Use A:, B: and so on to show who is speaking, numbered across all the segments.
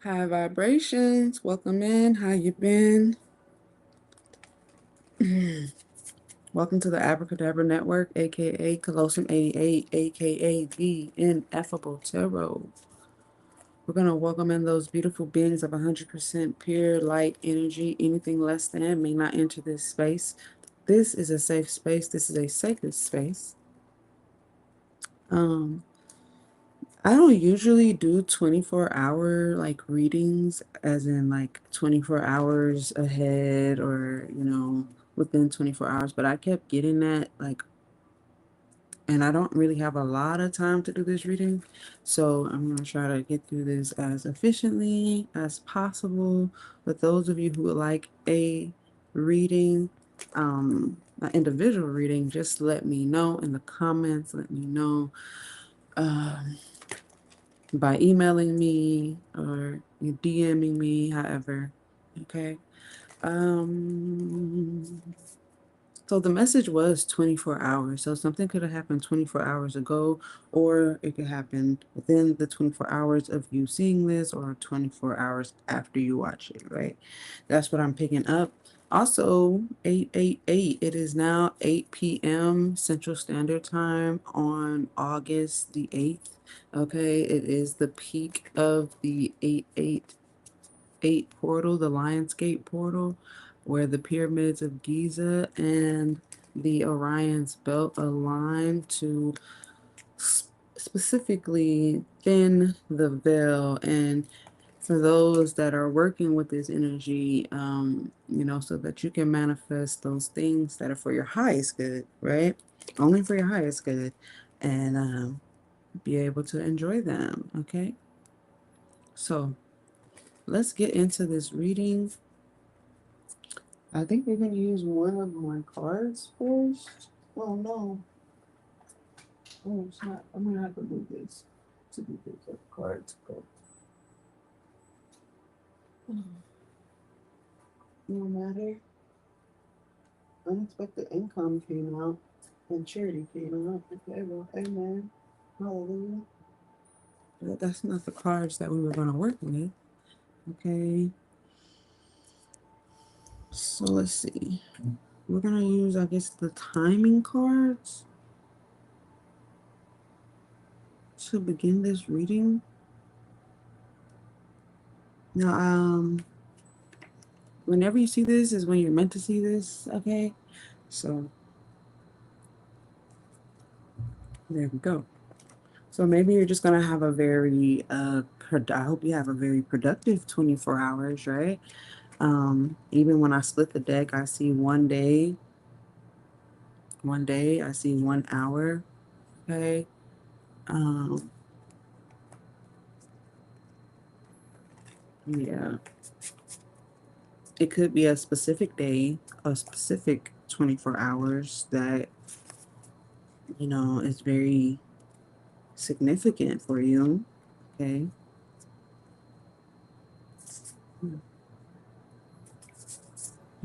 A: High vibrations. Welcome in. How you been? Welcome to the Abracadabra Network, aka Colosseum 88, aka the Ineffable Tarot. We're gonna welcome in those beautiful beings of 100% pure light energy. Anything less than may not enter this space. This is a safe space. This is a sacred space. Um, I don't usually do 24-hour like readings, as in like 24 hours ahead or, within 24 hours, but I kept getting that like, and I don't really have a lot of time to do this reading. So I'm going to try to get through this as efficiently as possible. But those of you who would like a reading, an individual reading, just let me know in the comments. Let me know. By emailing me or you DMing me, however. Okay. Um, so the message was 24 hours. So something could have happened 24 hours ago, or it could happen within the 24 hours of you seeing this, or 24 hours after you watch it, right? That's what I'm picking up. Also, 888, it is now 8 p.m. Central Standard Time on August the 8th. Okay, it is the peak of the 888 portal, the Lionsgate portal, where the pyramids of Giza and the Orion's belt align to specifically thin the veil. And for those that are working with this energy, so that you can manifest those things that are for your highest good, right? Only for your highest good, and be able to enjoy them. Okay, so let's get into this reading. I think we're going to use one of my cards first. Oh, no. Oh, it's not. I'm going to have to move this to be the cards go. No matter. Unexpected income came out and charity came out. Okay, well, amen. Hallelujah. But that's not the cards that we were going to work with. Okay. So let's see. We're going to use, I guess, the timing cards to begin this reading. Now, whenever you see this is when you're meant to see this, okay? So there we go. So maybe you're just gonna have a very I hope you have a very productive 24 hours, right? Even when I split the deck, I see one day, I see 1 hour, okay? Um, yeah. It could be a specific day, a specific 24 hours that, is very significant for you, okay?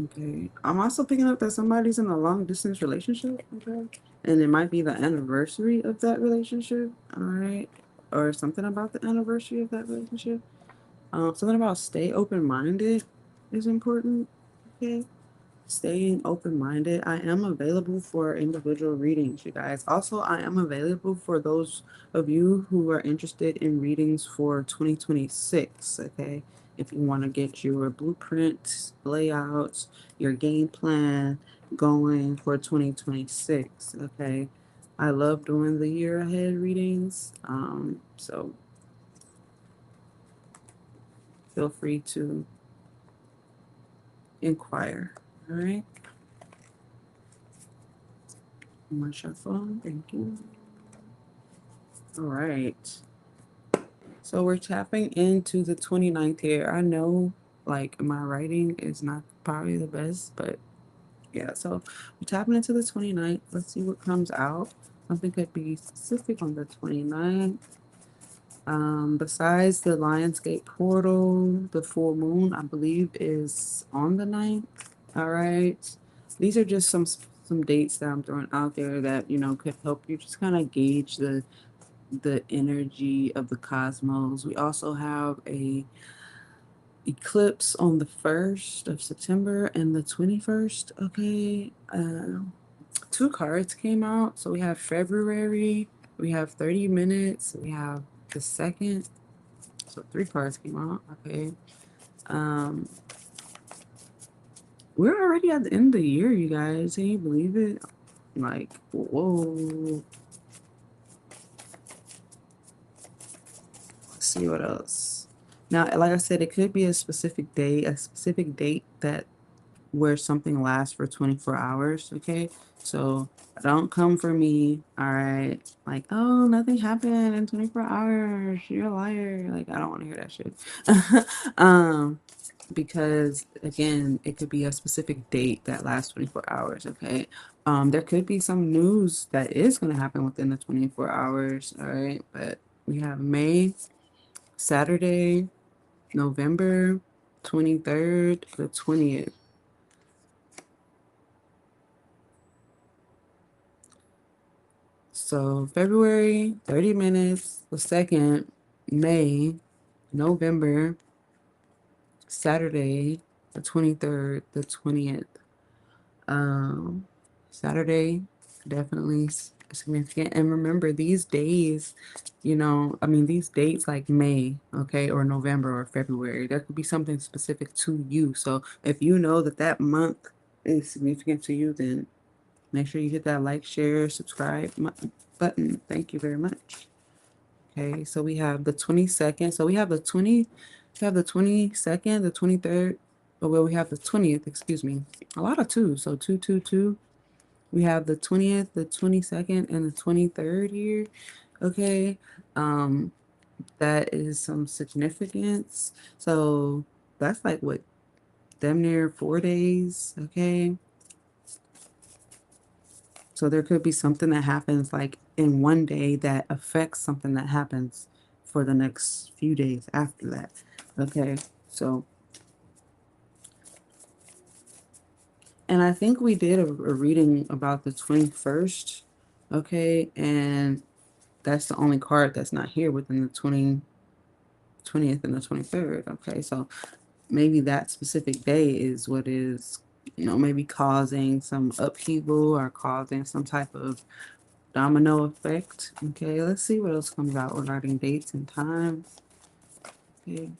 A: Okay. I'm also picking up that somebody's in a long distance relationship, okay? And it might be the anniversary of that relationship, all right? Or something about the anniversary of that relationship. Something about stay open-minded is important, okay? Staying open-minded. I am available for individual readings, you guys. Also, I am available for those of you who are interested in readings for 2026, okay? If you want to get your blueprints, layouts, your game plan going for 2026, okay? I love doing the year ahead readings. So feel free to inquire, all right? My shuffle, thank you. All right. So we're tapping into the 29th here. I know like my writing is not probably the best, but yeah, so we're tapping into the 29th. Let's see what comes out. Something could be specific on the 29th. Besides the Lionsgate portal, the full moon, I believe, is on the 9th. All right. These are just some dates that I'm throwing out there that, could help you just kind of gauge the energy of the cosmos. We also have a eclipse on the 1st of September and the 21st. Okay. Two cards came out. So we have February, we have 30 minutes, we have the 2nd. So three cards came out. Okay. Um, we're already at the end of the year, you guys. Can you believe it? Like, whoa. Let's see what else. Now, like I said, it could be a specific day, a specific date that where something lasts for 24 hours. Okay. So don't come for me. All right. Like, oh, nothing happened in 24 hours. You're a liar. Like, I don't want to hear that shit. um, because again, it could be a specific date that lasts 24 hours. Okay. There could be some news that is going to happen within the 24 hours. All right. But we have May, Saturday, November 23rd, the 20th. So February, 30 minutes, the 2nd, May, November, Saturday, the 23rd, the 20th. Um, Saturday, definitely significant. And remember, these days, I mean, these dates like May, okay, or November or February, there could be something specific to you. So if you know that that month is significant to you, then make sure you hit that like, share, subscribe button. Thank you very much. Okay, so we have the 22nd. So we have the 22nd, the 23rd, but well, we have the 20th, excuse me. A lot of twos. So 222. We have the 20th, the 22nd, and the 23rd here. Okay. Um, that is some significance. So that's like what, damn near 4 days. Okay. So there could be something that happens like in one day that affects something that happens for the next few days after that. Okay. So, and I think we did a reading about the 21st. Okay. And that's the only card that's not here within the 20th and the 23rd. Okay. So maybe that specific day is what is, maybe causing some upheaval or causing some type of domino effect. Okay, let's see what else comes out regarding dates and times. Okay.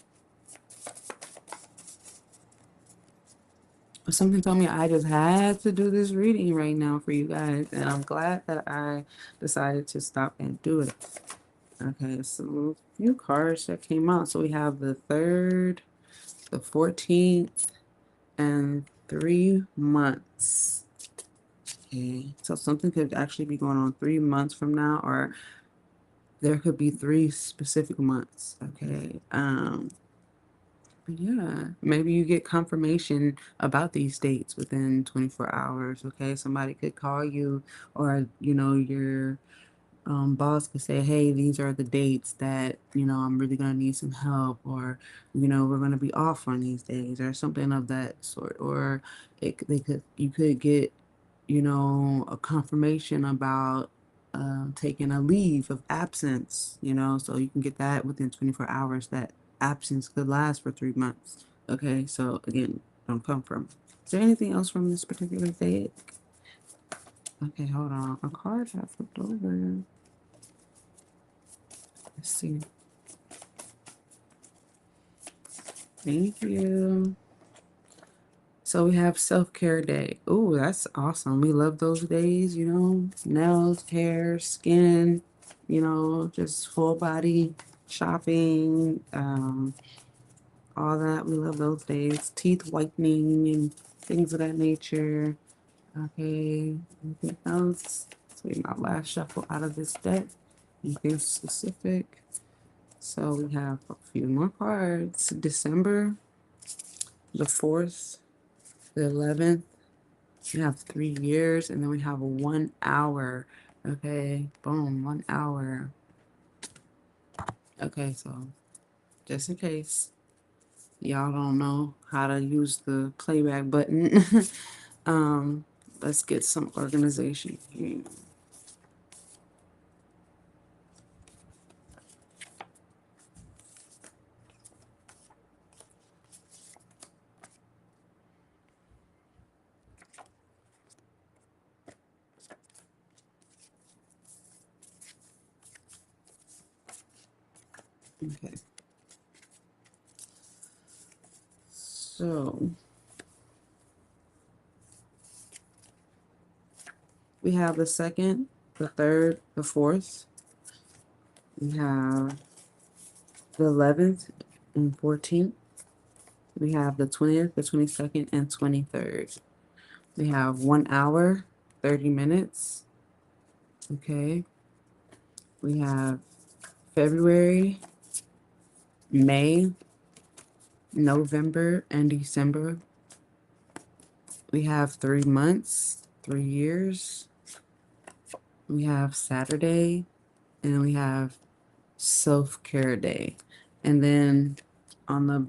A: Something told me I just had to do this reading right now for you guys, and I'm glad that I decided to stop and do it. Okay, so a few cards that came out. So we have the 3rd, the 14th, and 3 months. Okay, so something could actually be going on 3 months from now, or there could be three specific months. Okay. But yeah, maybe you get confirmation about these dates within 24 hours. Okay, somebody could call you, or your boss could say, "Hey, these are the dates that I'm really gonna need some help," or we're gonna be off on these days, or something of that sort. Or you could get a confirmation about taking a leave of absence, so you can get that within 24 hours. That absence could last for 3 months. Okay, so again, don't come from. Is there anything else from this particular deck? Okay, hold on. A card I flipped over. Let's see. Thank you. So we have self-care day. Oh, that's awesome. We love those days, nails, hair, skin, just full body shopping, all that. We love those days. Teeth whitening and things of that nature. Okay, anything else? So my last shuffle out of this deck. Anything specific? So we have a few more cards. December the 4th, the 11th. We have 3 years, and then we have a 1 hour. Okay, boom, 1 hour. Okay, so just in case y'all don't know how to use the playback button, um, let's get some organization here. Okay. So we have the 2nd, the 3rd, the 4th. We have the 11th and 14th. We have the 20th, the 22nd, and 23rd. We have 1 hour, 30 minutes. Okay. We have February, May, November, and December. We have 3 months, 3 years. We have Saturday, and we have self-care day. And then on the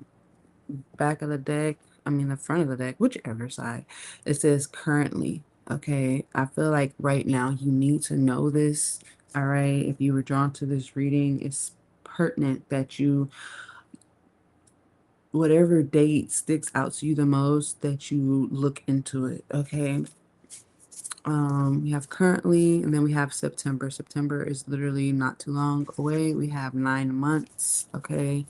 A: back of the deck, I mean the front of the deck, whichever side, it says currently. Okay, I feel like right now you need to know this. All right, if you were drawn to this reading, it's pertinent that you, whatever date sticks out to you the most, that you look into it. Okay. We have currently, and then we have September. September is literally not too long away. We have 9 months. Okay.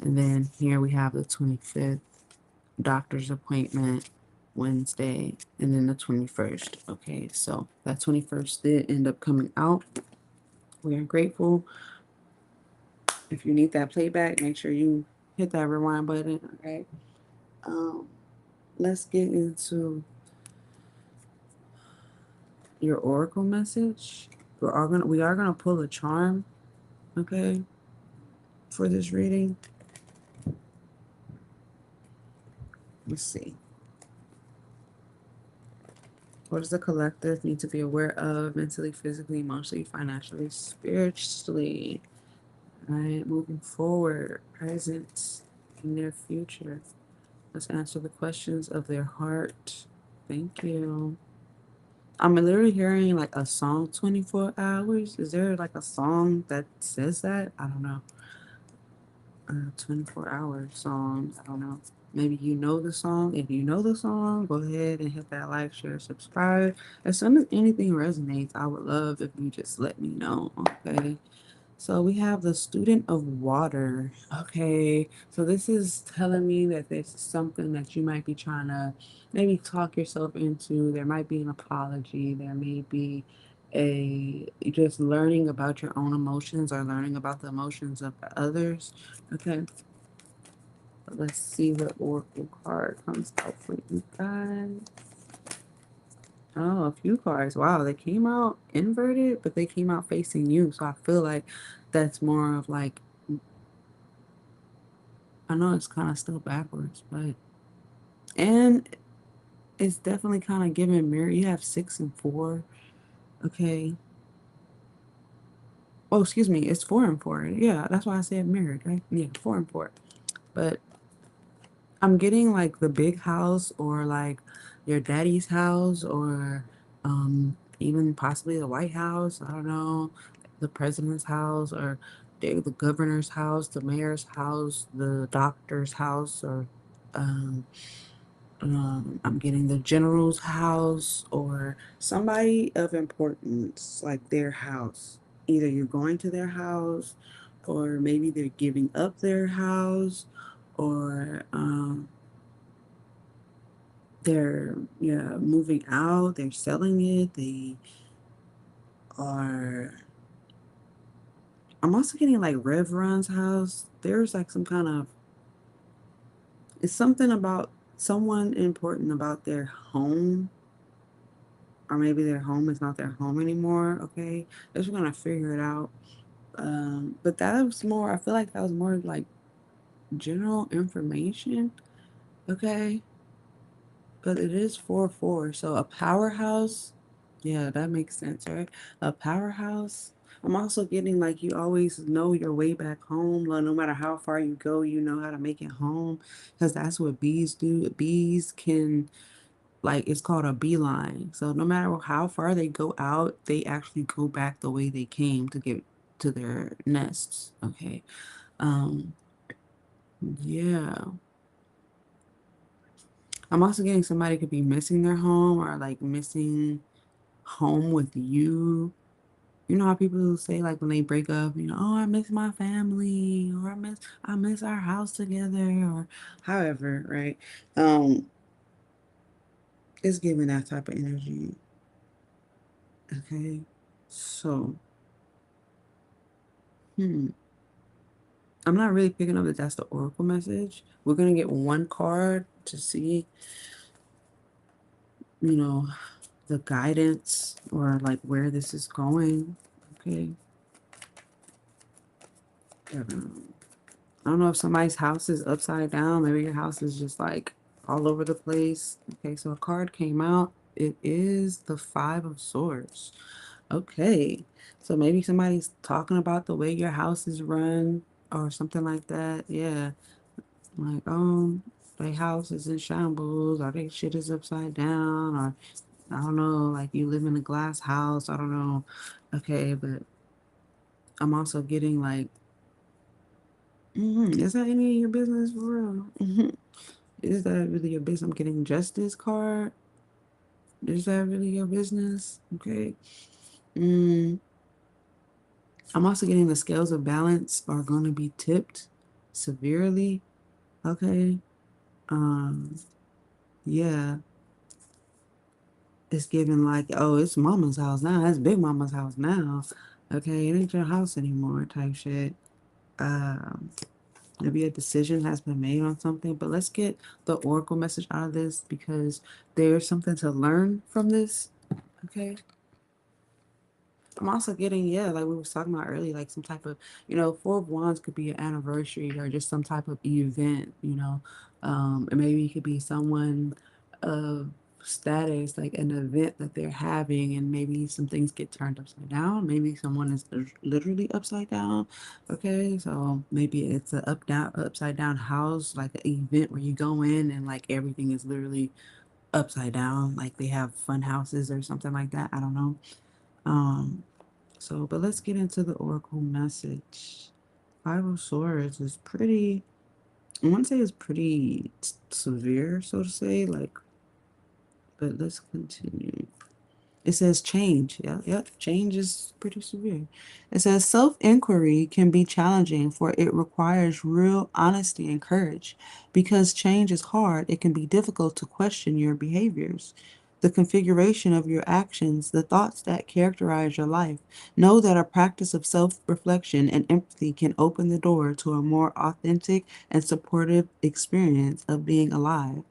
A: And then here we have the 25th doctor's appointment Wednesday, and then the 21st. Okay, so that 21st did end up coming out. We are grateful. If you need that playback, make sure you hit that rewind button. Okay. Um, let's get into your oracle message. We are gonna pull a charm. Okay, for this reading. Let's see. What does the collective need to be aware of mentally, physically, emotionally, financially, spiritually? Right, moving forward, present, near future. Let's answer the questions of their heart. Thank you. I'm literally hearing like a song 24 hours. Is there like a song that says that? I don't know. 24-hour song. I don't know. Maybe you know the song. If you know the song, go ahead and hit that like, share, subscribe. As soon as anything resonates, I would love if you just let me know. Okay. So we have the student of water. Okay. So this is telling me that this is something that you might be trying to maybe talk yourself into. There might be an apology. There may be a just learning about your own emotions or learning about the emotions of others. Okay. Let's see what oracle card comes out for you guys. Oh, a few cards. Wow, they came out inverted, but they came out facing you. So I feel like that's more of like, I know it's kind of still backwards, but, and it's definitely kind of giving mirror. You have 6 and 4. Okay. Oh, excuse me. It's 4 and 4. Yeah, that's why I said mirrored, right? Yeah, 4 and 4. But I'm getting like the big house or like your daddy's house or even possibly the White House. I don't know, the president's house or the governor's house, the mayor's house, the doctor's house, or um, I'm getting the general's house or somebody of importance, like their house. Either you're going to their house or maybe they're giving up their house or they're, yeah, moving out, they're selling it, they are. I'm also getting like Rev Run's house. There's like some kind of, it's something about someone important about their home, or maybe their home is not their home anymore. Okay, just gonna figure it out. But that was more, I feel like that was more like general information. Okay, but it is 4-4, so a powerhouse. Yeah, that makes sense, right? A powerhouse. I'm also getting like you always know your way back home. Like, no matter how far you go, you know how to make it home, because that's what bees do. Bees can, like, it's called a beeline. So no matter how far they go out, they actually go back the way they came to get to their nests. Okay. Um, yeah. I'm also getting somebody could be missing their home or like missing home with you You know how people say like when they break up, oh, I miss my family, or I miss our house together, or however, right? Um, it's giving that type of energy. Okay. So, hmm. I'm not really picking up that that's the oracle message. We're gonna get one card to see, you know, the guidance or like where this is going. Okay. I don't know if somebody's house is upside down. Maybe your house is just like all over the place. Okay, so a card came out. It is the Five of Swords. Okay, so maybe somebody's talking about the way your house is run or something like that. Yeah, like, their house is in shambles, or their shit is upside down, or I don't know, like you live in a glass house. I don't know. Okay, but I'm also getting like, is that any of your business for real? Is that really your business? I'm getting justice card. Is that really your business? Okay. Mm, I'm also getting the scales of balance are going to be tipped severely. Okay. Um, yeah. It's giving like, oh, it's mama's house now. It's big mama's house now. Okay, it ain't your house anymore type shit. Um, Maybe a decision has been made on something, but let's get the oracle message out of this because there's something to learn from this. Okay. I'm also getting, yeah, like we were talking about earlier, like some type of, Four of Wands could be an anniversary or just some type of event. And maybe it could be someone of status, like an event that they're having, and maybe some things get turned upside down. Maybe someone is literally upside down. Okay, so maybe it's a upside down house, like an event where you go in and like everything is literally upside down, like they have fun houses or something like that. I don't know. Um, but let's get into the oracle message. Five of Swords is pretty, I want to say it's pretty severe, so to say, like, but let's continue. It says change. Yeah, yep. Change is pretty severe. It says self-inquiry can be challenging for it requires real honesty and courage. Because change is hard, it can be difficult to question your behaviors, the configuration of your actions, the thoughts that characterize your life. Know that a practice of self-reflection and empathy can open the door to a more authentic and supportive experience of being alive.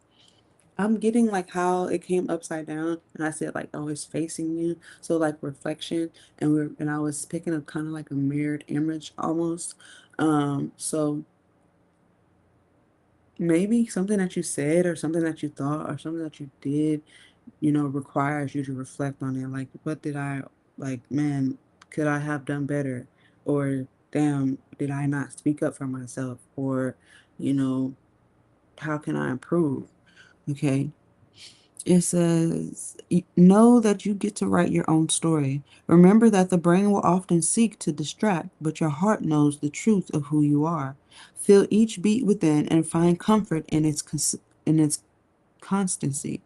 A: I'm getting like how it came upside down, and I said like, oh, it's facing you. So like reflection, and I was picking up kind of like a mirrored image almost. So maybe something that you said or something that you thought or something that you did, requires you to reflect on it. Like, what did I like, man, could I have done better? Or damn, did I not speak up for myself? Or, you know, how can I improve? Okay. It says, know that you get to write your own story. Remember that the brain will often seek to distract, but your heart knows the truth of who you are. Feel each beat within and find comfort in its constancy.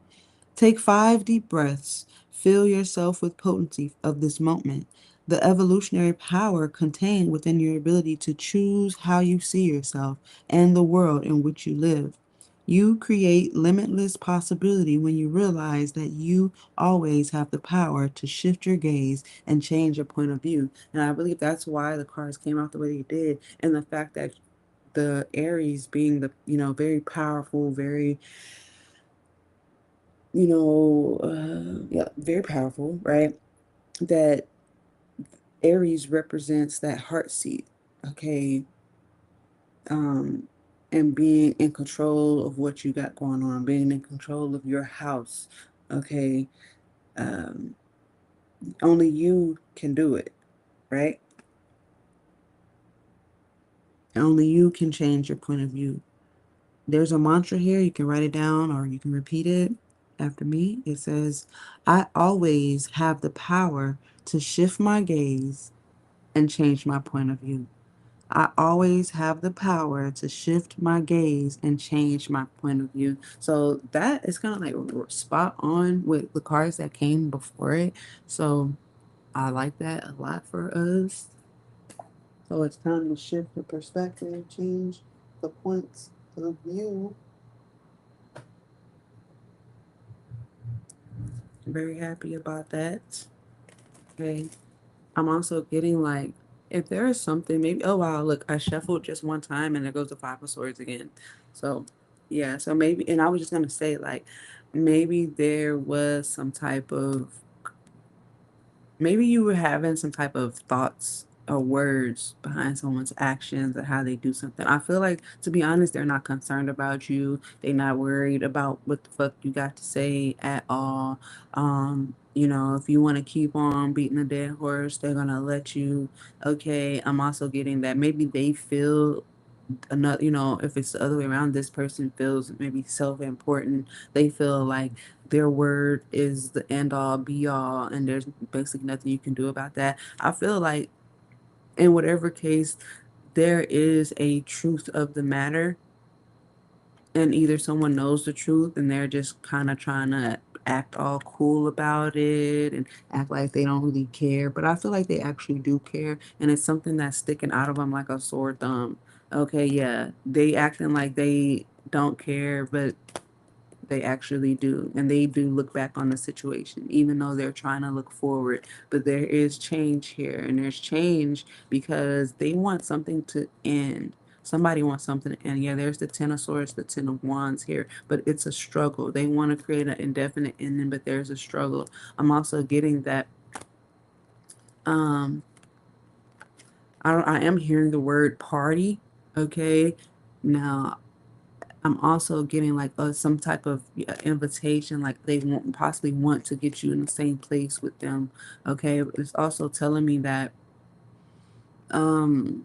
A: Take 5 deep breaths. Fill yourself with potency of this moment. The evolutionary power contained within your ability to choose how you see yourself and the world in which you live. You create limitless possibility when you realize that you always have the power to shift your gaze and change your point of view. And I believe that's why the cards came out the way they did. And the fact that the Aries being the, very powerful, very yeah, very powerful, right? That Aries represents that heart seat, okay? Um, and being in control of what you got going on, being in control of your house, okay? Um, Only you can do it, right? Only you can change your point of view. There's a mantra here. You can write it down or you can repeat it after me. It says, I always have the power to shift my gaze and change my point of view. I always have the power to shift my gaze and change my point of view. So that is kind of like spot on with the cards that came before it. So I like that a lot for us. So it's time to shift the perspective, change the points of view. Very happy about that. Okay. I'm also getting like, if there is something, maybe, oh wow, look, I shuffled just one time and there goes the Five of Swords again. So, yeah, so maybe, and I was just going to say, like, maybe there was some type of, maybe you were having some type of thoughts or words behind someone's actions or how they do something. I feel like, to be honest, they're not concerned about you. They're not worried about what the fuck you got to say at all. If you want to keep on beating a dead horse, they're gonna let you. Okay, I'm also getting that maybe they feel another, if it's the other way around, this person feels maybe self-important. They feel like their word is the end all be all and there's basically nothing you can do about that. I feel like in whatever case, there is a truth of the matter, and either someone knows the truth and they're just kind of trying to act all cool about it and act like they don't really care, but I feel like they actually do care, and it's something that's sticking out of them like a sore thumb. Okay, yeah, they acting like they don't care, but they actually do. And they do look back on the situation, even though they're trying to look forward. But there is change here. And there's change because they want something to end. Somebody wants something to end. Yeah, there's the Ten of Swords, the Ten of Wands here. But it's a struggle. They want to create an indefinite ending, but there's a struggle. I'm also getting that um I am hearing the word party. Okay. Now I'm also getting like some type of invitation, like they possibly want to get you in the same place with them. Okay, it's also telling me that um,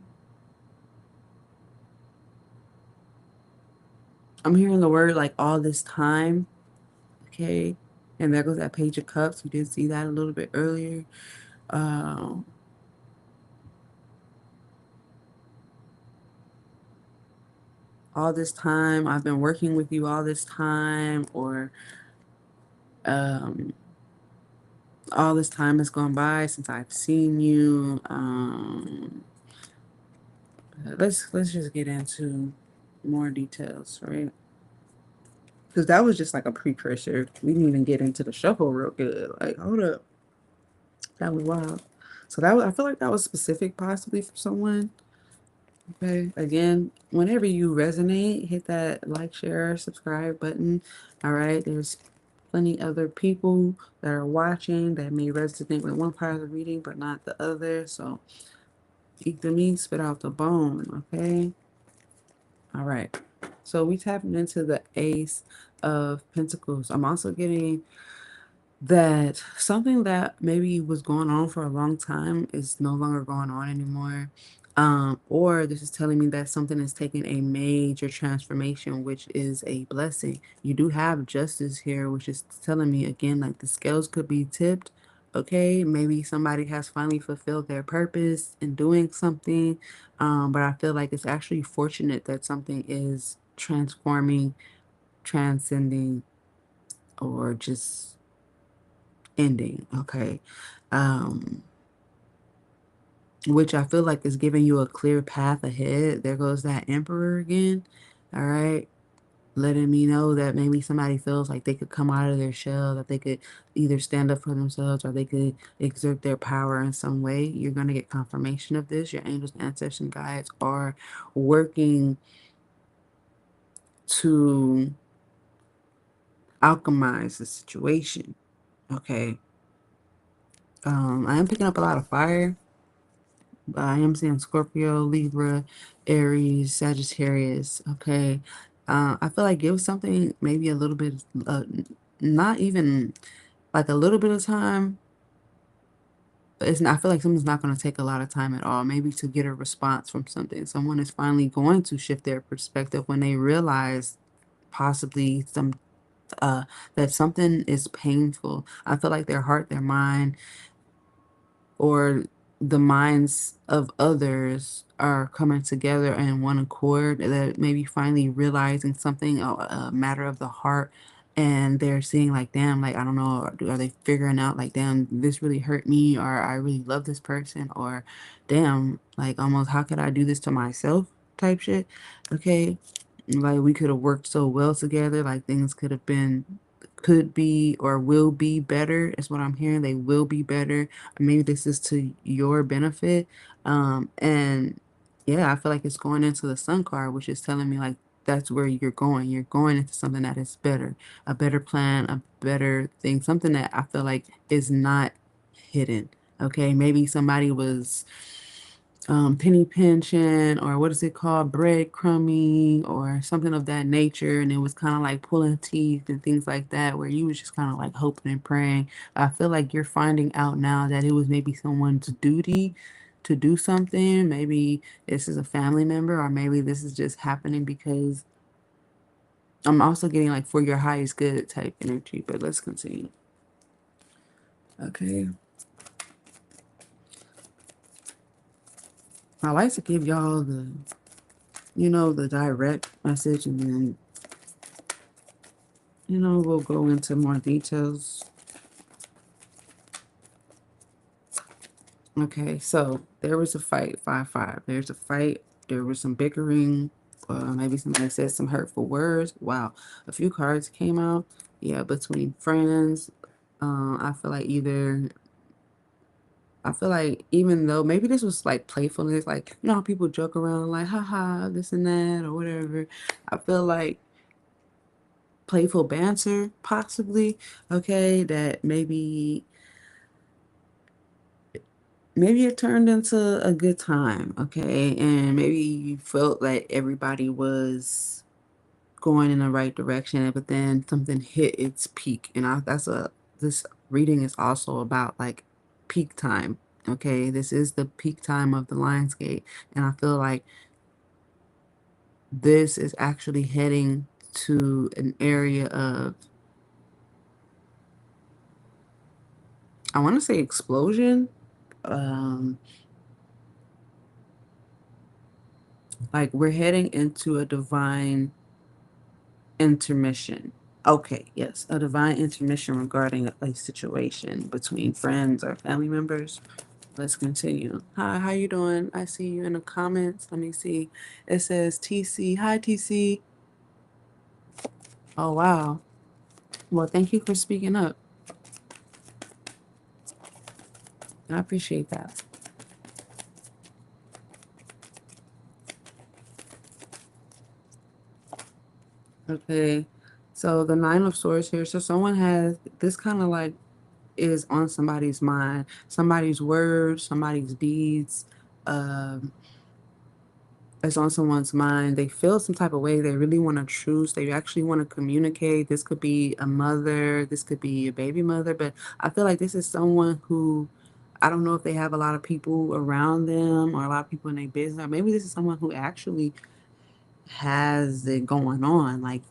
A: I'm hearing the word like all this time. Okay, and there goes that Page of Cups. We did see that a little bit earlier. Um, all this time I've been working with you all this time, or um, all this time has gone by since I've seen you. Let's just get into more details, right? Because that was just like a precursor. We didn't even get into the shuffle real good. Like, hold up, that was wild. So I feel like that was specific, possibly for someone. Okay, again, whenever you resonate, hit that like, share, subscribe button. All right, there's plenty other people that are watching that may resonate with one part of the reading, but not the other. So eat the meat, spit out the bone. Okay. All right. So we tapping into the Ace of Pentacles. I'm also getting that something that maybe was going on for a long time is no longer going on anymore. Or this is telling me that something is taking a major transformation, which is a blessing. You do have justice here, which is telling me again, like the scales could be tipped. Okay, maybe somebody has finally fulfilled their purpose in doing something. But I feel like it's actually fortunate that something is transforming, transcending, or just ending. Okay. Um, which I feel like is giving you a clear path ahead. There goes that Emperor again. All right. Letting me know that maybe somebody feels like they could come out of their shell, that they could either stand up for themselves or they could exert their power in some way. You're going to get confirmation of this. Your angels, ancestors, and guides are working to alchemize the situation. Okay. I am picking up a lot of fire. I am seeing Scorpio, Libra, Aries, Sagittarius. Okay. I feel like give something maybe a little bit, not even like a little bit of time. But it's not, I feel like something's not going to take a lot of time at all. Maybe to get a response from something. Someone is finally going to shift their perspective when they realize possibly that something is painful. I feel like their heart, their mind, or the minds of others are coming together in one accord, that maybe finally realizing something, a matter of the heart, and they're seeing like, damn, like, I don't know, are they figuring out like, damn, this really hurt me, or I really love this person, or damn, like, almost, how could I do this to myself type shit. Okay, like, we could have worked so well together, like, things could be or will be better is what I'm hearing. They will be better. Maybe this is to your benefit. And yeah, I feel like it's going into the sun card, which is telling me like that's where you're going. You're going into something that is better, a better plan, a better thing, something that I feel like is not hidden. Okay, maybe somebody was penny pinching, or what is it called, breadcrumbing or something of that nature, and it was kind of like pulling teeth and things like that, where you was just kind of like hoping and praying. I feel like you're finding out now that it was maybe someone's duty to do something. Maybe this is a family member, or maybe this is just happening because I'm also getting like for your highest good type energy. But let's continue. Okay, I like to give y'all the direct message, and then we'll go into more details. Okay, so there was a fight, 5-5. There's a fight. There was some bickering. Maybe somebody said some hurtful words. Wow, a few cards came out. Yeah, between friends. I feel like even though maybe this was like playfulness, like, how people joke around like, haha, this and that, or whatever. I feel like playful banter, possibly. Okay, that maybe it turned into a good time, okay? And maybe you felt like everybody was going in the right direction, but then something hit its peak. And this reading is also about like peak time, okay? This is the peak time of the Lionsgate. And I feel like this is actually heading to an area of, I want to say, explosion. Um, like we're heading into a divine intermission. Okay, yes, a divine intermission regarding a situation between friends or family members. Let's continue. Hi, how you doing? I see you in the comments. Let me see. It says TC. Hi, TC. Oh, wow. Well, thank you for speaking up. I appreciate that. Okay. So the Nine of Swords here. So someone has this kind of like is on somebody's mind, somebody's words, somebody's deeds. Um, is on someone's mind. They feel some type of way. They really want to choose. They actually want to communicate. This could be a mother. This could be a baby mother. But I feel like this is someone who, I don't know if they have a lot of people around them or a lot of people in their business. Or maybe this is someone who actually has it going on. Like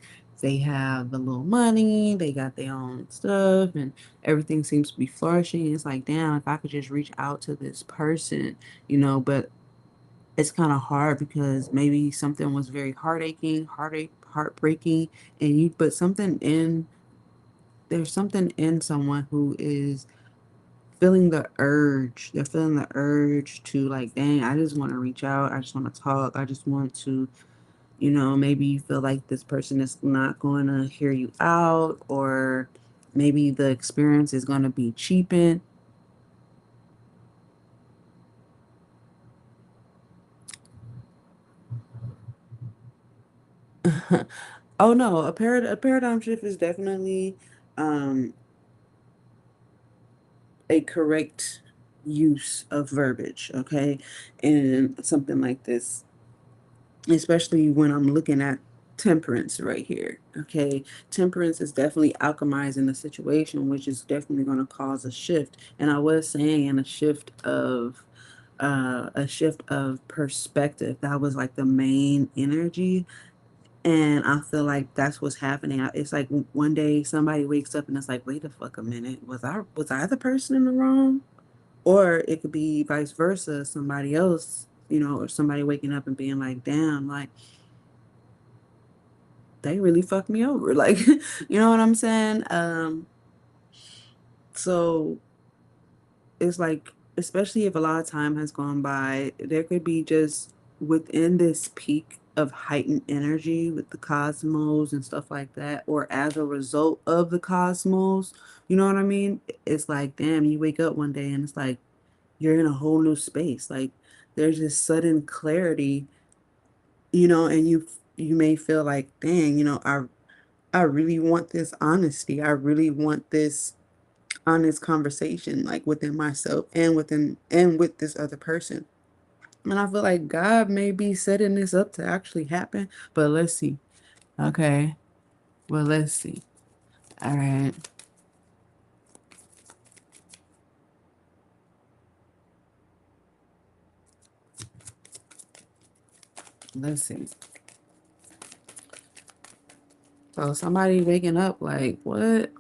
A: they have the little money, they got their own stuff, and everything seems to be flourishing. It's like, damn, if I could just reach out to this person, but it's kind of hard because maybe something was very heartbreaking, and but there's something in someone who is feeling the urge. They're feeling the urge to like, dang, I just want to reach out. I just want to talk. I just want to, maybe you feel like this person is not going to hear you out, or maybe the experience is going to be cheapened. Oh no, a paradigm shift is definitely um a correct use of verbiage, okay? And something like this, especially when I'm looking at temperance right here, okay? Temperance is definitely alchemizing the situation, which is definitely going to cause a shift. And I was saying in a shift of perspective. That was like the main energy, and I feel like that's what's happening. It's like one day somebody wakes up and it's like, wait a fuck a minute, was I the person in the wrong? Or it could be vice versa, somebody else, or somebody waking up and being like, damn, like they really fucked me over. Like, you know what I'm saying? So it's like, especially if a lot of time has gone by, there could be just within this peak of heightened energy with the cosmos and stuff like that, or as a result of the cosmos, you know what I mean? It's like, damn, you wake up one day and it's like you're in a whole new space. Like there's this sudden clarity, and you may feel like, dang, I really want this honesty. I really want this honest conversation, like within myself and with this other person. And I feel like God may be setting this up to actually happen, but let's see. Okay. Well, let's see. All right. Let's see. So somebody waking up like, what?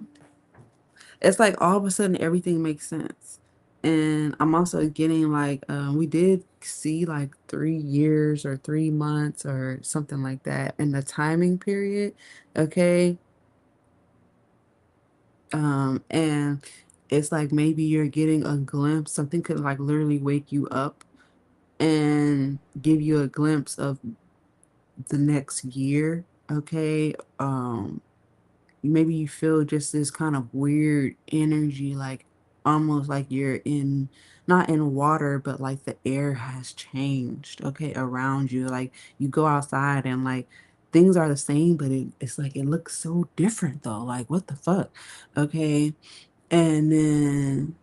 A: It's like all of a sudden everything makes sense. And I'm also getting like, we did see like 3 years or 3 months or something like that in the timing period. Okay. And it's like maybe you're getting a glimpse, something could like literally wake you up and give you a glimpse of the next year. Okay. Maybe you feel just this kind of weird energy, like almost like you're in, not in water, but like the air has changed, okay, around you. Like you go outside and like things are the same, but it's like it looks so different though. Like what the fuck? Okay. And then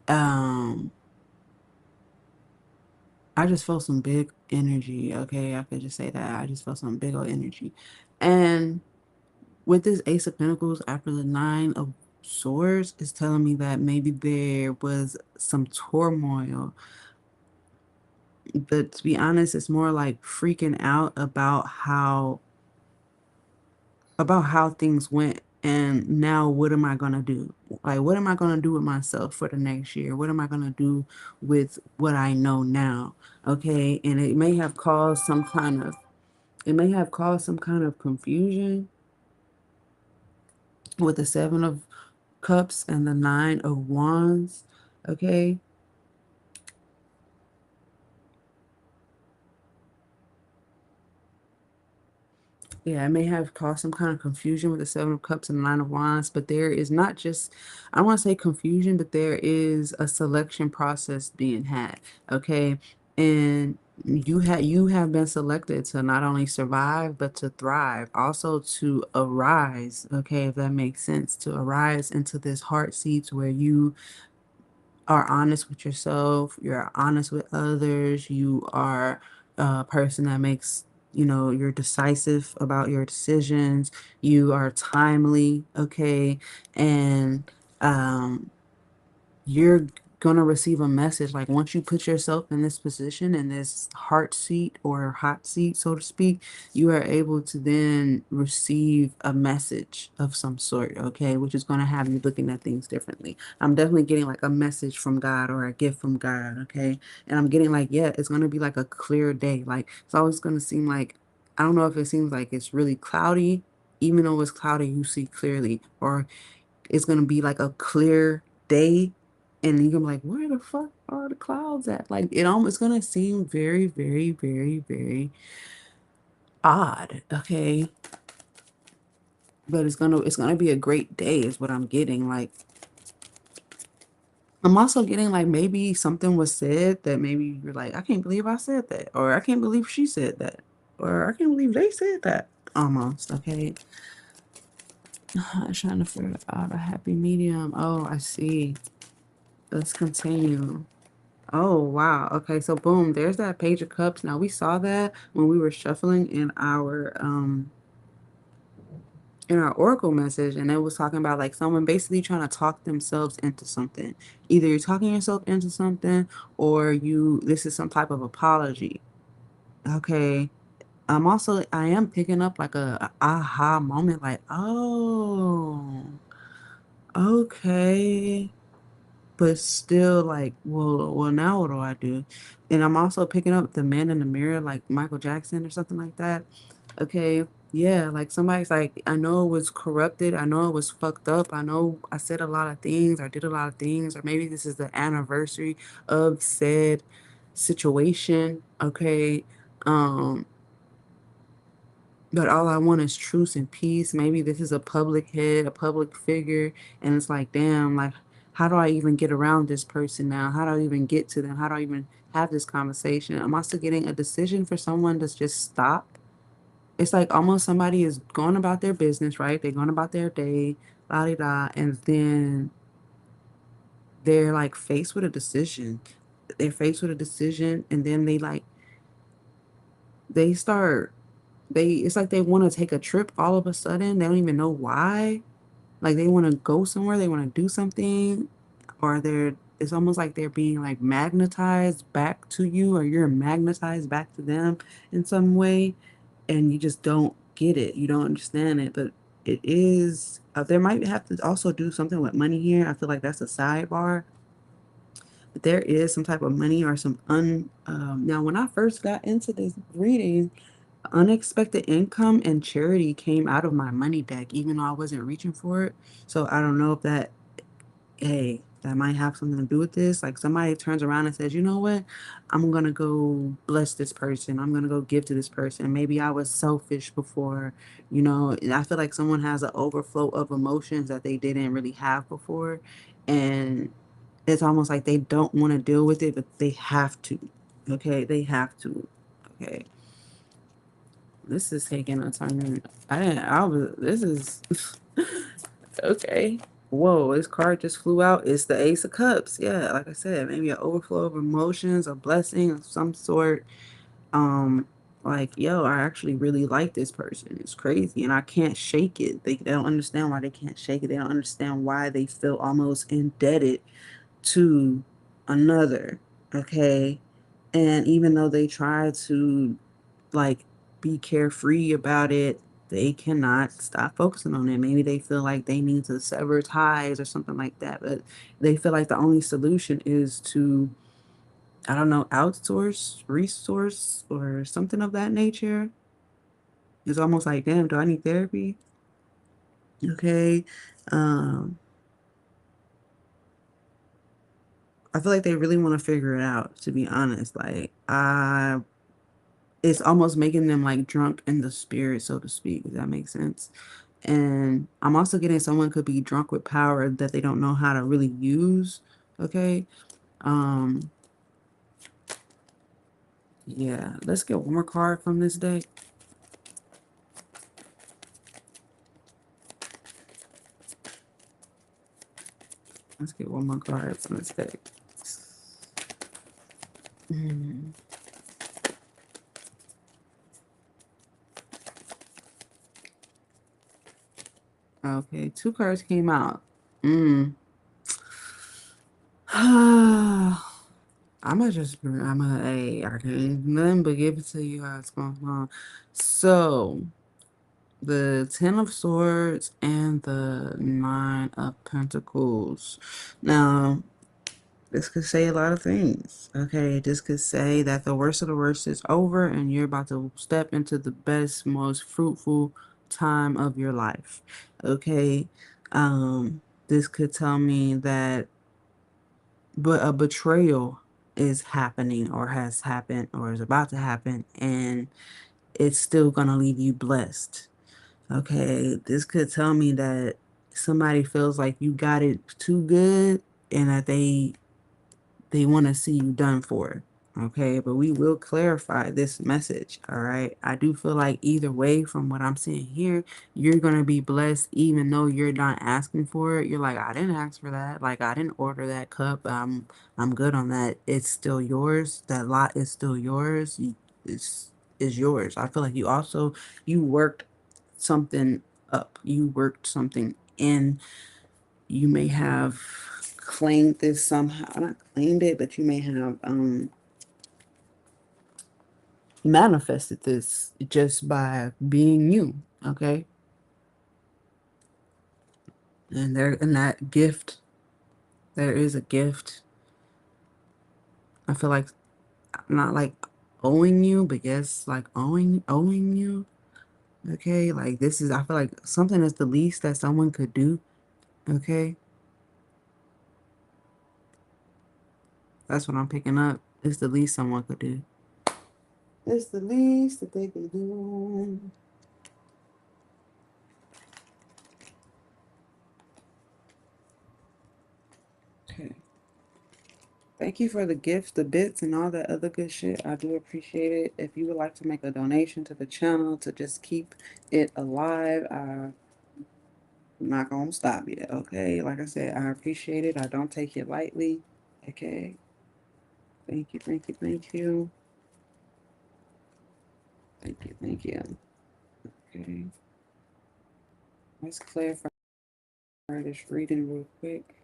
A: um I just felt some big energy. Okay, I could just say that. I just felt some big old energy. And with this Ace of Pentacles after the Nine of Swords is telling me that maybe there was some turmoil. But to be honest, it's more like freaking out about how things went. And now what am I gonna do? Like what am I gonna do with myself for the next year? What am I gonna do with what I know now? Okay. And it may have caused some kind of confusion with the Seven of Cups and the Nine of Wands. Okay. Yeah, it may have caused some kind of confusion with the Seven of Cups and the Nine of Wands, but there is not just, I don't want to say confusion, but there is a selection process being had. Okay. And you have been selected to not only survive, but to thrive, also to arise. Okay, if that makes sense, to arise into this heart seat where you are honest with yourself, you're honest with others, you are a person that makes, you're decisive about your decisions, you are timely, okay, and um you're gonna receive a message. Like once you put yourself in this position, in this heart seat or hot seat, so to speak, you are able to then receive a message of some sort, okay, which is gonna have you looking at things differently. I'm definitely getting like a message from God or a gift from God, okay, and I'm getting like, yeah, it's gonna be like a clear day. Like it's always gonna seem like, I don't know if it seems like it's really cloudy. Even though it's cloudy, you see clearly, or it's gonna be like a clear day, and you're gonna be like, where the fuck are the clouds at? Like it almost gonna seem very, very, very, very odd, okay? But it's gonna be a great day, is what I'm getting. Like I'm also getting like maybe something was said that maybe you're like, I can't believe I said that, or I can't believe she said that, or I can't believe they said that. Almost, okay. I'm trying to figure out a happy medium. Oh, I see. Let's continue. Oh, wow. Okay, so boom, there's that Page of Cups. Now we saw that when we were shuffling in our oracle message, and it was talking about like someone basically trying to talk themselves into something. Either you're talking yourself into something, or this is some type of apology. Okay. I am picking up like a aha moment, like, oh, okay. But still like, well, now what do I do? And I'm also picking up the Man in the Mirror, like Michael Jackson or something like that. Okay. Yeah, like somebody's like, I know it was corrupted. I know it was fucked up. I know I said a lot of things or did a lot of things, or maybe this is the anniversary of said situation. Okay. Um, but all I want is truth and peace. Maybe this is a public head, a public figure, and it's like, damn, like, how do I even get around this person now? How do I even get to them? How do I even have this conversation? I'm also getting a decision for someone to just stop. It's like almost somebody is going about their business, right? They're going about their day, la di da, and then they're like faced with a decision. They're faced with a decision, and then they start it's like they want to take a trip all of a sudden. They don't even know why. Like they want to go somewhere, they want to do something, or it's almost like they're being like magnetized back to you, or you're magnetized back to them in some way, and you just don't get it. You don't understand it, but it is. There might have to also do something with money here. I feel like that's a sidebar, but there is some type of money or some now, when I first got into this reading, unexpected income and charity came out of my money deck, even though I wasn't reaching for it. So I don't know if that, hey, that might have something to do with this. Like somebody turns around and says, you know what? I'm going to go bless this person. I'm going to go give to this person. Maybe I was selfish before, and I feel like someone has an overflow of emotions that they didn't really have before. And it's almost like they don't want to deal with it, but they have to. Okay. They have to. Okay. This is taking a turn. This is, okay. Whoa, this card just flew out. It's the Ace of Cups. Yeah, like I said, maybe an overflow of emotions, a blessing of some sort. Um, like, yo, I actually really like this person. It's crazy. And I can't shake it. They don't understand why they can't shake it. They don't understand why they feel almost indebted to another. Okay. And even though they try to like be carefree about it, they cannot stop focusing on it. Maybe they feel like they need to sever ties or something like that, but they feel like the only solution is to, I don't know, outsource, resource, or something of that nature. It's almost like, damn, do I need therapy? Okay. Um, I feel like they really want to figure it out, to be honest. It's almost making them like drunk in the spirit, so to speak. Does that make sense? And I'm also getting someone could be drunk with power that they don't know how to really use. Okay. Um, yeah. Let's get one more card from this deck. Let's get one more card from this deck. Mm. Okay, two cards came out. Mm. Hey, I can't nothing but give it to you how it's going on. So, the Ten of Swords and the Nine of Pentacles. Now, this could say a lot of things. Okay, this could say that the worst of the worst is over and you're about to step into the best, most fruitful time of your life. Okay, this could tell me that but a betrayal is happening or has happened or is about to happen and it's still gonna leave you blessed. Okay, this could tell me that somebody feels like you got it too good and that they want to see you done for. Okay, but we will clarify this message. All right, I do feel like either way, from what I'm seeing here, you're gonna be blessed, even though you're not asking for it. You're like, I didn't ask for that. Like, I didn't order that cup. I'm good on that. It's still yours. That lot is still yours. It's is yours. I feel like you worked something up. You worked something in. You may have claimed this somehow, not claimed it, but you may have manifested this just by being you. Okay. And there in that gift, there is a gift. I feel like not like owing you, but yes, like owing you. Okay, like this is, I feel like something is the least that someone could do. Okay, that's what I'm picking up. It's the least someone could do. It's the least that they could do. Okay. Thank you for the gifts, the bits, and all that other good shit. I do appreciate it. If you would like to make a donation to the channel to just keep it alive, I'm not gonna stop you. Okay, like I said, I appreciate it. I don't take it lightly. Okay. Thank you, thank you, thank you. Thank you, thank you. Okay. Let's clarify this reading real quick.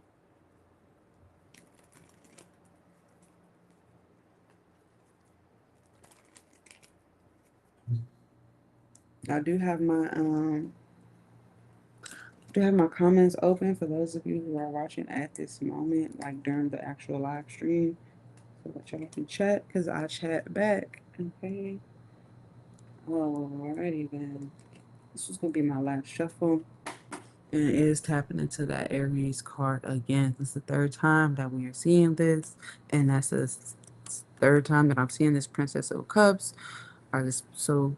A: I do have my comments open for those of you who are watching at this moment, like during the actual live stream. So that y'all can chat, because I chat back. Okay. Alrighty then. This is gonna be my last shuffle. And it is tapping into that Aries card again. This is the third time that we are seeing this. And that's the third time that I'm seeing this Princess of Cups or this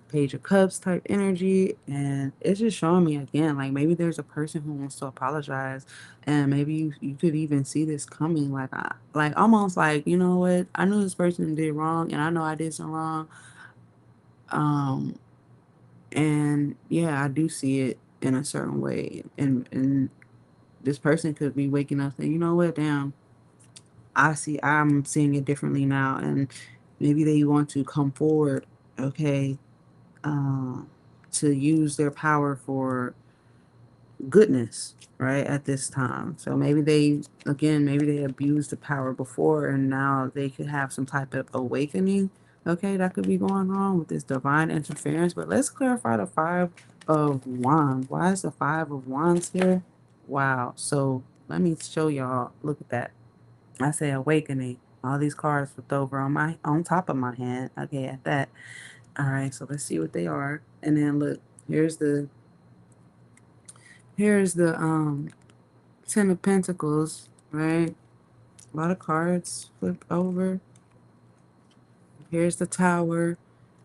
A: Page of Cups type energy. And it's just showing me again, like maybe there's a person who wants to apologize, and maybe you could even see this coming, like like almost like, you know what, I knew this person did wrong and I know I did some wrong. And yeah, I do see it in a certain way, and this person could be waking up saying, you know what, damn, I'm seeing it differently now. And maybe they want to come forward, okay, um, to use their power for goodness, right, at this time. So maybe maybe they abused the power before, and now they could have some type of awakening, okay, that could be going on with this divine interference. But let's clarify the Five of Wands. Why is the Five of Wands here? Wow. So let me show y'all. Look at that. I say awakening. All these cards flipped over on top of my hand. Okay, at that. All right, so let's see what they are. And then look, here's the Ten of Pentacles, right? A lot of cards flip over. Here's the Tower.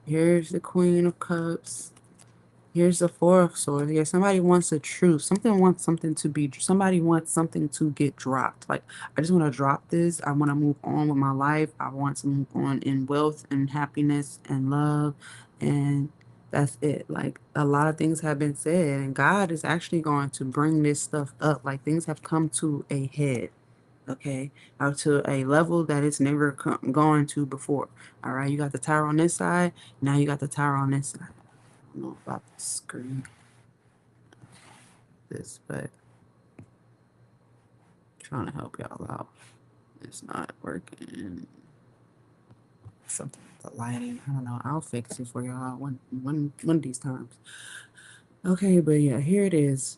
A: Here's the Queen of Cups. Here's the Four of Swords. Yeah, somebody wants a truth. Somebody wants something to get dropped. Like, I just want to drop this. I want to move on with my life. I want to move on in wealth and happiness and love. And that's it. Like, a lot of things have been said, and God is actually going to bring this stuff up. Like, things have come to a head. Okay, out to a level that it's never gone to before. All right, you got the tower on this side. Now you got the tower on this side. I don't know about the screen this, but I'm trying to help y'all out. It's not working. Something with the lighting. I don't know. I'll fix it for y'all one of these times. Okay, but yeah, here it is.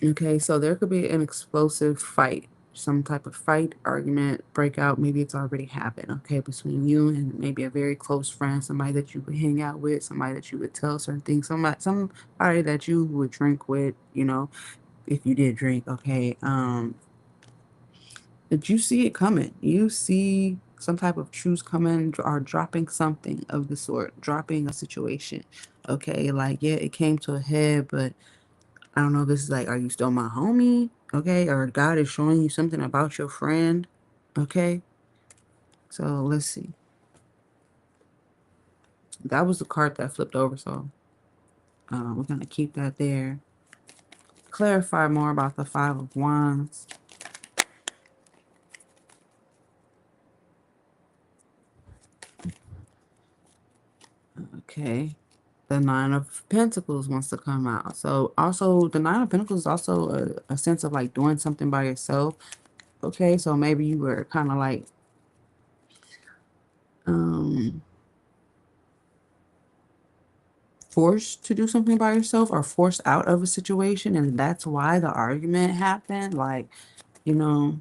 A: Okay, so there could be an explosive fight, some type of fight, argument, breakout. Maybe it's already happened, okay, between you and maybe a very close friend, somebody that you would hang out with, somebody that you would tell certain things, somebody that you would drink with, you know, if you did drink, okay. But you see it coming. You see some type of truth coming, or dropping something of the sort, dropping a situation. Okay, like yeah, it came to a head, but I don't know if this is like, are you still my homie? Okay, or God is showing you something about your friend. Okay, so let's see. That was the card that flipped over, so we're gonna keep that there. Clarify more about the Five of Wands. Okay. The Nine of Pentacles wants to come out. So also the Nine of Pentacles is also a sense of like doing something by yourself. Okay, so maybe you were kind of like um forced to do something by yourself, or forced out of a situation, and that's why the argument happened. Like, you know,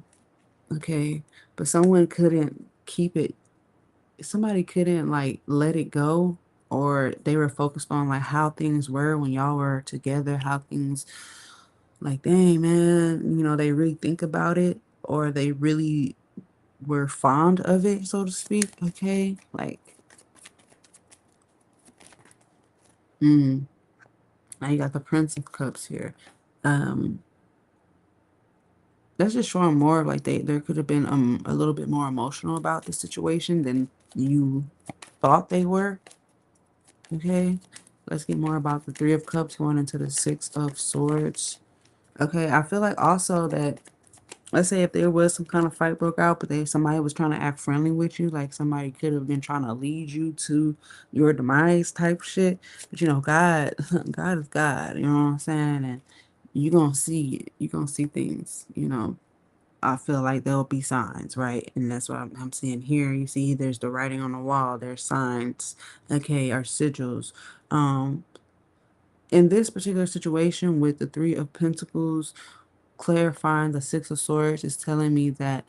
A: okay, but someone couldn't keep it, somebody couldn't like let it go. or they were focused on like how things were when y'all were together, how things like, dang man, they really think about it, or they really were fond of it, so to speak. Okay, like, mm, now you got the Prince of Cups here. Um, that's just showing more of like there could have been a little bit more emotional about the situation than you thought they were. Okay, let's get more about the Three of Cups going into the Six of Swords. Okay, I feel like also that, let's say if there was some kind of fight broke out, but somebody was trying to act friendly with you, like somebody could have been trying to lead you to your demise type shit. But God, God is God, you know what I'm saying? And you gonna see it. You gonna see things, I feel like there'll be signs, right? And that's what I'm seeing here. You see, there's the writing on the wall. There's signs, okay, or sigils. Um, in this particular situation with the Three of Pentacles, clarifying the Six of Swords is telling me that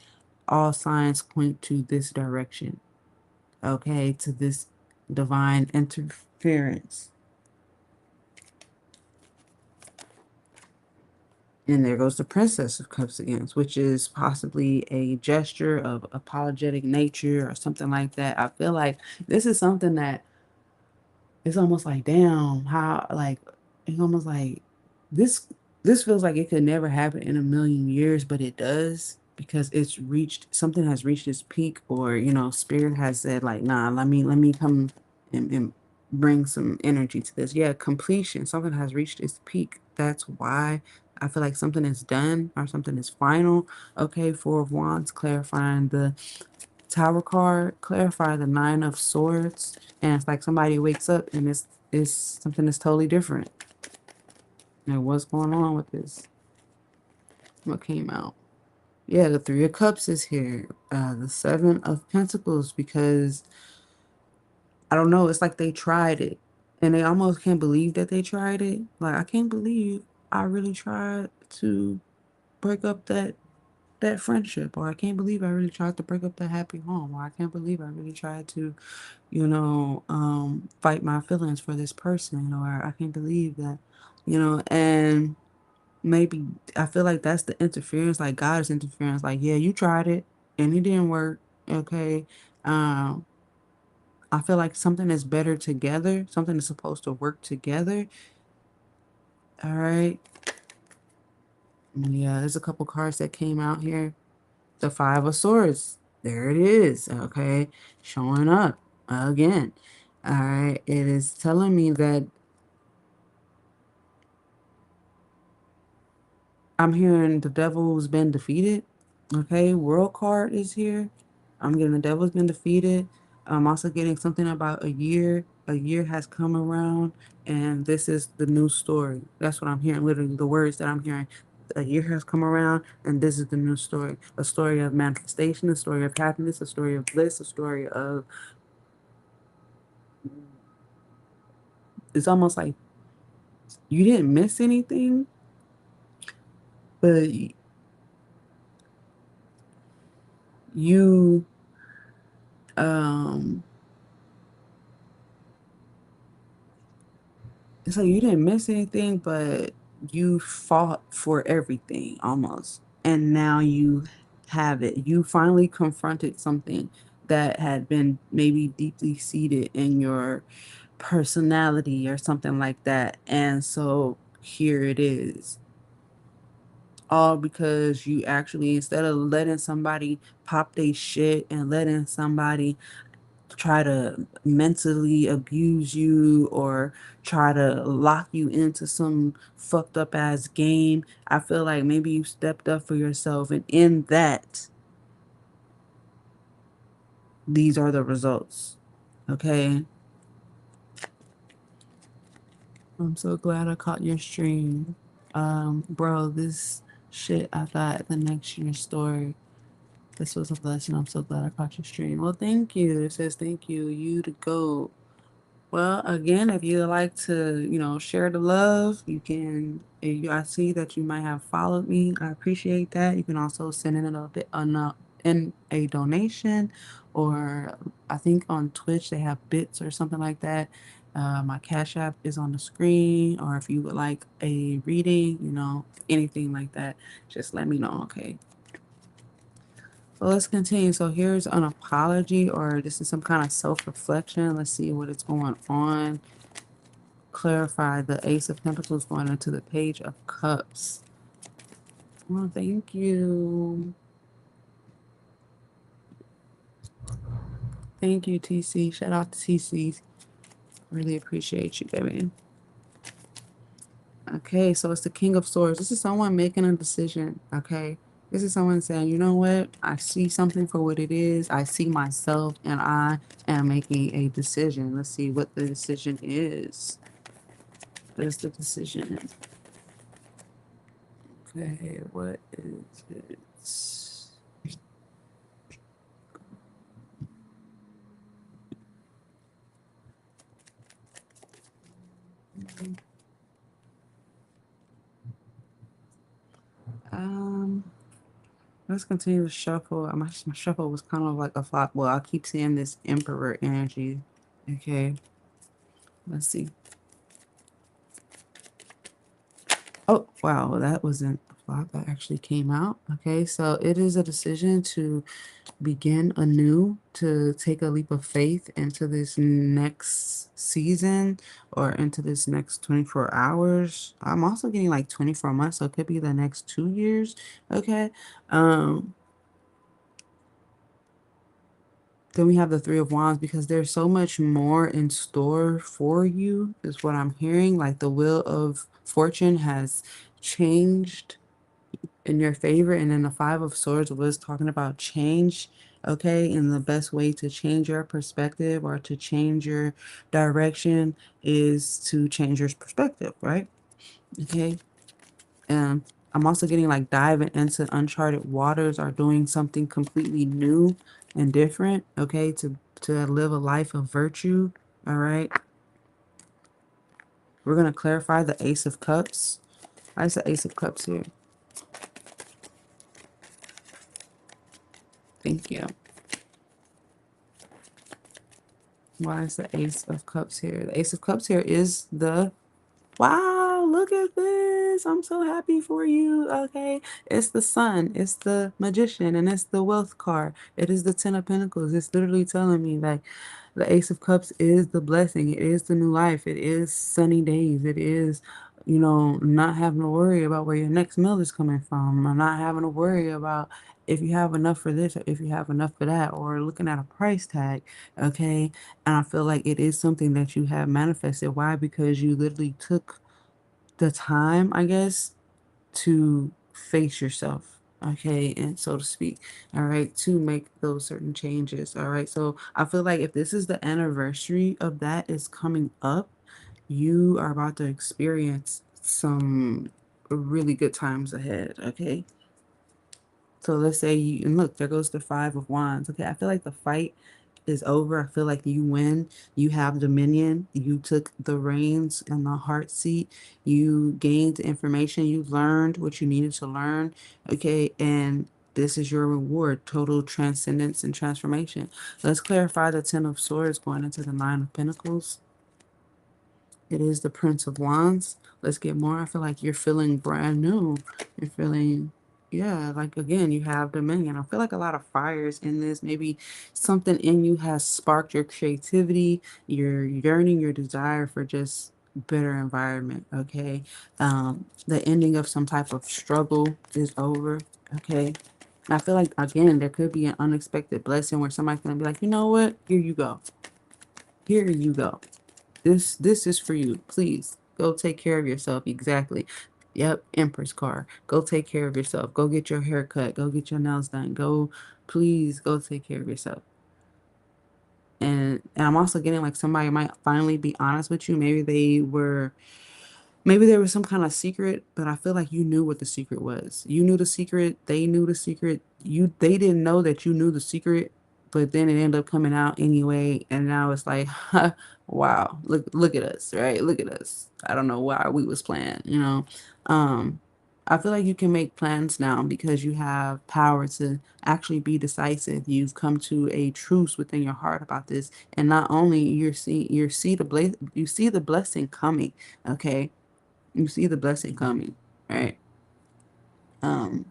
A: all signs point to this direction, okay, to this divine interference. And there goes the Princess of Cups again, which is possibly a gesture of apologetic nature or something like that. I feel like this is something that it's almost like, damn, how, like, it's almost like this this feels like it could never happen in a million years, but it does, because something has reached its peak, or spirit has said like, nah, let me come and bring some energy to this. Yeah, completion. Something has reached its peak. That's why I feel like something is done or something is final. Okay, Four of Wands, clarifying the Tower card, clarify the Nine of Swords, and it's like somebody wakes up and it's something that's totally different. And what's going on with this? What came out? Yeah, the Three of Cups is here. The Seven of Pentacles, because I don't know, it's like they tried it. And they almost can't believe that they tried it. Like, I can't believe I really tried to break up that friendship, or I can't believe I really tried to break up that happy home, or I can't believe I really tried to fight my feelings for this person, or I can't believe that, and maybe I feel like that's the interference, like God's interference, like, yeah, you tried it and it didn't work. Okay. Um, I feel like something is better together, something is supposed to work together. All right. Yeah, there's a couple cards that came out here. The Five of Swords. There it is. Okay. Showing up again. All right. It is telling me that I'm hearing the devil's been defeated. Okay, world card is here. I'm getting the devil's been defeated. I'm also getting something about a year. A year has come around, and this is the new story. That's what I'm hearing. Literally, the words that I'm hearing. A year has come around, and this is the new story. A story of manifestation, a story of happiness, a story of bliss, a story of. It's almost like you didn't miss anything, but you um it's like you didn't miss anything, but you fought for everything almost. And now you have it. You finally confronted something that had been maybe deeply seated in your personality or something like that. And so here it is. All because you actually, instead of letting somebody pop their shit and letting somebody try to mentally abuse you or try to lock you into some fucked up ass game, I feel like maybe you stepped up for yourself, and in that, these are the results. Okay. I'm so glad I caught your stream. Bro, this shit, I thought the next year's story. This was a blessing. I'm so glad I caught your stream. Well, thank you. It says thank you. You to go. Well, again, if you like to, share the love, you can. I see that you might have followed me. I appreciate that. You can also send in a bit, in a donation, or I think on Twitch they have bits or something like that. My Cash App is on the screen, or if you would like a reading, anything like that, just let me know, okay? So let's continue. So here's an apology, or this is some kind of self-reflection. Let's see what is going on. Clarify the Ace of Pentacles going into the Page of Cups. Well, thank you. Thank you, TC. Shout out to TC. Really appreciate you, baby. Okay, so it's the King of Swords. This is someone making a decision, okay? This is someone saying, you know what? I see something for what it is. I see myself, and I am making a decision. Let's see what the decision is. What is the decision? Okay, what is it? Um, let's continue to shuffle. My shuffle was kind of like a flop. Well, I keep seeing this Emperor energy. Okay, let's see. Oh, wow, that wasn't a flop. That actually came out. Okay, so it is a decision to begin anew, to take a leap of faith into this next season or into this next 24 hours. I'm also getting like 24 months, so it could be the next 2 years. Okay. Um, Then we have the Three of Wands, because there's so much more in store for you, is what I'm hearing. Like the wheel of fortune has changed in your favor. And then the Five of Swords was talking about change. Okay. And the best way to change your perspective or to change your direction is to change your perspective, right? Okay. And I'm also getting like diving into uncharted waters or doing something completely new and different, okay, to live a life of virtue. All right. We're gonna clarify the Ace of Cups. Why is the Ace of Cups here? Thank you. Why is the Ace of Cups here? The Ace of Cups here is the wow, look at this. I'm so happy for you. Okay. It's the Sun, it's the Magician, and it's the Wealth card. It is the Ten of Pentacles. It's literally telling me like the Ace of Cups is the blessing. It is the new life. It is sunny days. It is, not having to worry about where your next meal is coming from, or not having to worry about if you have enough for this or if you have enough for that, or looking at a price tag. Okay. And I feel like it is something that you have manifested. Why? Because you literally took the time, I guess, to face yourself, okay, and so to speak, all right, to make those certain changes, all right. So I feel like if this is the anniversary of that is coming up, you are about to experience some really good times ahead, okay. So let's say you, and look, there goes the Five of Wands. Okay, I feel like the fight is over. I feel like you win. You have dominion. You took the reins and the heart seat. You gained information. You learned what you needed to learn. Okay, and this is your reward, total transcendence and transformation. Let's clarify the Ten of Swords going into the Nine of Pentacles. It is the Prince of Wands. Let's get more. I feel like you're feeling brand new. You're feeling, yeah, like again, you have dominion. I feel like a lot of fires in this. Maybe something in you has sparked your creativity, your yearning, your desire for just better environment. Okay. The ending of some type of struggle is over. Okay. I feel like again, there could be an unexpected blessing where somebody's gonna be like, you know what? Here you go. Here you go. This is for you. Please go take care of yourself. Exactly. Yep, Empress card. Go take care of yourself. Go get your hair cut. Go get your nails done. Please go take care of yourself. And I'm also getting like somebody might finally be honest with you. Maybe there was some kind of secret, but I feel like you knew what the secret was. You knew the secret, they knew the secret. They didn't know that you knew the secret, but then it ended up coming out anyway, and now it's like, wow, look at us, right? Look at us. I don't know why we was playing. Um I feel like you can make plans now because you have power to actually be decisive. You've come to a truce within your heart about this, and not only you see the blessing coming. Okay, you see the blessing coming, right? Um,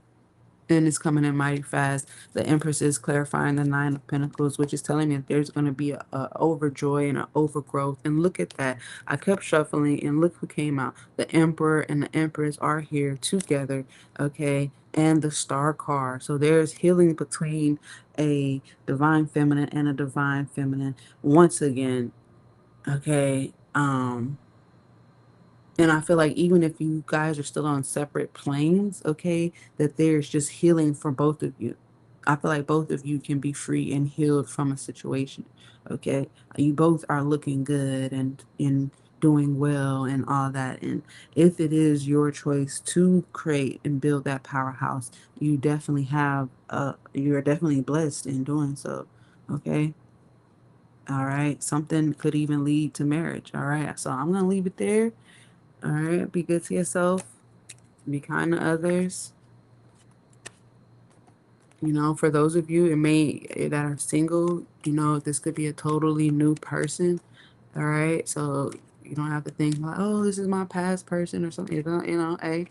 A: and it's coming in mighty fast. The Empress is clarifying the Nine of Pentacles, which is telling me that there's going to be a overjoy and an overgrowth. And look at that. I kept shuffling, and look who came out. The Emperor and the Empress are here together, okay? And the Star card. So there's healing between a divine feminine and a divine feminine once again, okay? And I feel like even if you guys are still on separate planes, okay, that there's just healing for both of you. I feel like both of you can be free and healed from a situation, okay? You both are looking good and doing well and all that. And if it is your choice to create and build that powerhouse, you're definitely blessed in doing so, okay? All right. Something could even lead to marriage. All right. So I'm going to leave it there. All right, be good to yourself. Be kind to others. You know, for those of you that are single, you know, this could be a totally new person. All right, so you don't have to think like, oh, this is my past person or something. Hey,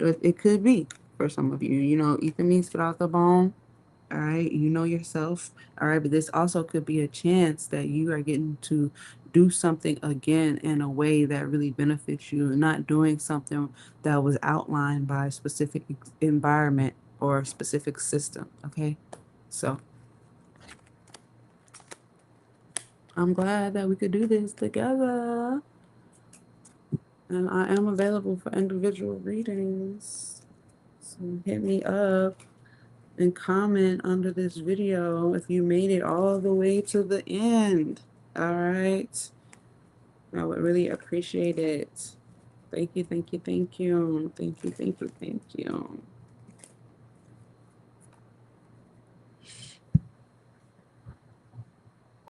A: it could be for some of you. You know, eat the meat, spit out the bone. All right, you know yourself. All right, but this also could be a chance that you are getting to do something again in a way that really benefits you, not doing something that was outlined by a specific environment or a specific system. Okay, so I'm glad that we could do this together, and I am available for individual readings. So hit me up and comment under this video if you made it all the way to the end. All right. I would really appreciate it. Thank you, thank you, thank you. Thank you, thank you, thank you.